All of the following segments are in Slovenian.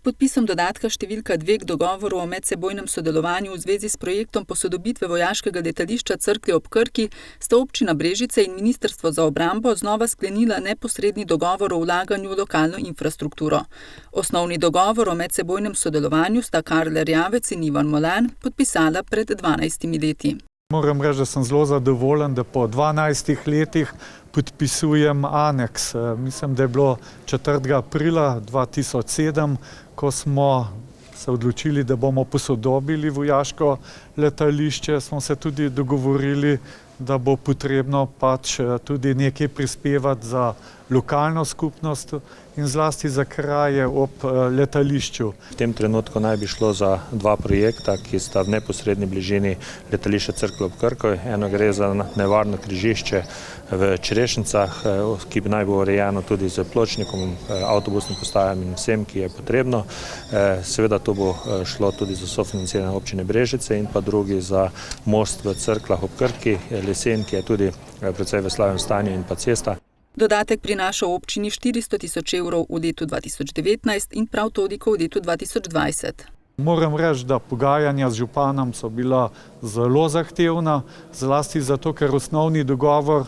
podpisom dodatka številka 2 k dogovoru o medsebojnem sodelovanju v zvezi s projektom posodobitve vojaškega letališča Cerklje ob Krki sta občina Brežice in Ministrstvo za obrambo znova sklenila neposredni dogovor o vlaganju v lokalno infrastrukturo. Osnovni dogovor o medsebojnem sodelovanju sta Karl Erjavec in Ivan Molan podpisala pred 12 leti. Moram reči, da sem zelo zadovoljen, da po 12 letih podpisujem aneks. Mislim, da je bilo 4. aprila 2007, ko smo se odločili, da bomo posodobili vojaško letališče, smo se tudi dogovorili, da bo potrebno tudi nekaj prispevati za lokalno skupnost in zlasti za kraje ob letališču. V tem trenutku naj bi šlo za 2 projekta, ki sta v neposredni bližini letališča Cerklje ob Krki. Eno gre za nevarno križišče v Črešnicah, ki bi naj bilo urejeno tudi z pločnikom, avtobusnim postajam in vsem, ki je potrebno. Seveda to bo šlo tudi za sofinanciranje občine Brežice in pa drugi za most v Cerkljah ob Krki, lesen, ki je tudi precej v slabem stanju in pa cesta. Dodatek prinaša občini 400 000 evrov v letu 2019 in prav toliko v letu 2020. Moram reči, da pogajanja z županom so bila zelo zahtevna, zlasti zato, ker osnovni dogovor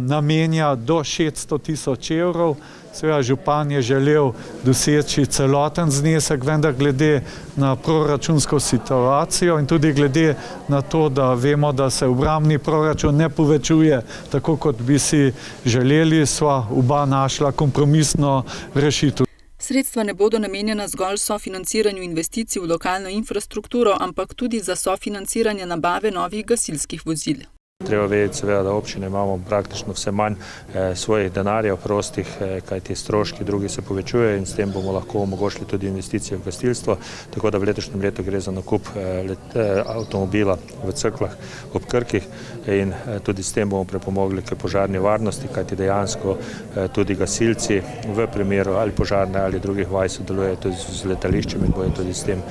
namenja do 600 000 evrov. Seveda župan je želel doseči celoten znesek, vendar glede na proračunsko situacijo in tudi glede na to, da vemo, da se obrambni proračun ne povečuje tako, kot bi si želeli, sva oba našla kompromisno rešitev. Sredstva ne bodo namenjena zgolj sofinanciranju investicij v lokalno infrastrukturo, ampak tudi za sofinanciranje nabave novih gasilskih vozil. Treba vedeti seveda, da občine imamo praktično vse manj svojih denarjev prostih, kajti stroški drugi se povečujejo in s tem bomo lahko omogočili tudi investicije v gasilstvo, tako da v letošnjem letu gre za nakup avtomobila v Cerkljah ob Krki in tudi s tem bomo pripomogli k požarni varnosti, kajti dejansko tudi gasilci v primeru ali požarne ali drugih vaj sodelujejo tudi z letališčem in bojo tudi s tem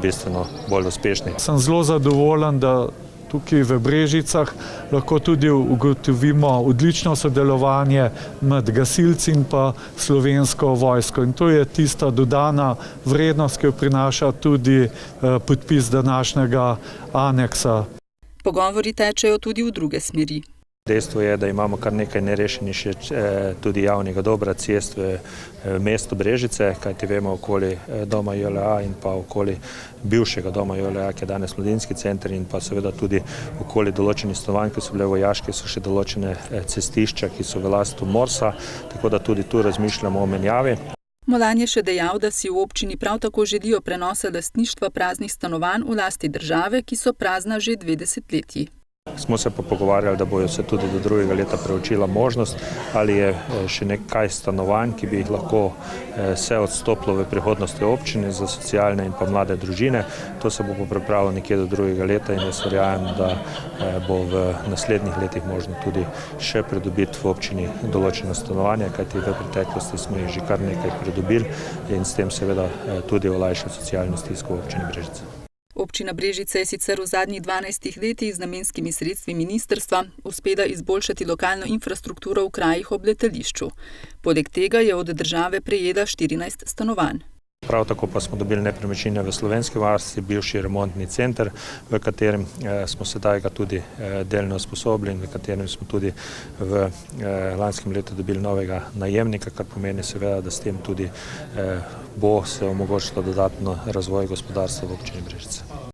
bistveno bolj uspešni. Sem zelo zadovoljen, da tukaj v Brežicah lahko tudi ugotovimo odlično sodelovanje med gasilci in pa slovensko vojsko. In to je tista dodana vrednost, ki jo prinaša tudi podpis današnjega aneksa. Pogovori tečejo tudi v druge smeri. Dejstvo je, da imamo kar nekaj nerešenih še tudi javnega dobra cest v mestu Brežice, kajti vemo okoli doma JLA in pa okoli bivšega doma JLA, ki je danes mladinski center in pa seveda tudi okoli določenih stanovanj, ki so bile vojaške, so še določene cestišča, ki so v lasti MORS-a, tako da tudi tu razmišljamo o menjavi. Molan je še dejal, da si v občini prav tako želijo prenosa lastništva praznih stanovanj v lasti države, ki so prazna že 2 desetletji. Smo se pa pogovarjali, da bojo se tudi do 2. leta preučila možnost, ali je še nekaj stanovanj, ki bi jih lahko se odstopilo v prihodnosti občine za socialne in pa mlade družine. To se bo pripravilo nekje do 2. leta in jaz verjamem, da bo v naslednjih letih možno tudi še pridobiti v občini določena stanovanja, kajti v preteklosti smo jih že kar nekaj pridobili in s tem seveda tudi olajšali socialno stisko v občini Brežice. Občina Brežice je sicer v zadnjih 12 letih z namenskimi sredstvi ministrstva uspela izboljšati lokalno infrastrukturo v krajih ob letališču. Poleg tega je od države prejela 14 stanovanj. Prav tako pa smo dobili nepremičnine v Slovenski vasi, bivši remontni center, v katerem smo sedaj ga tudi delno usposobili in v katerem smo tudi v lanskem letu dobili novega najemnika, kar pomeni seveda, da s tem tudi bo se omogočilo dodatno razvoj gospodarstva v občini Brežice.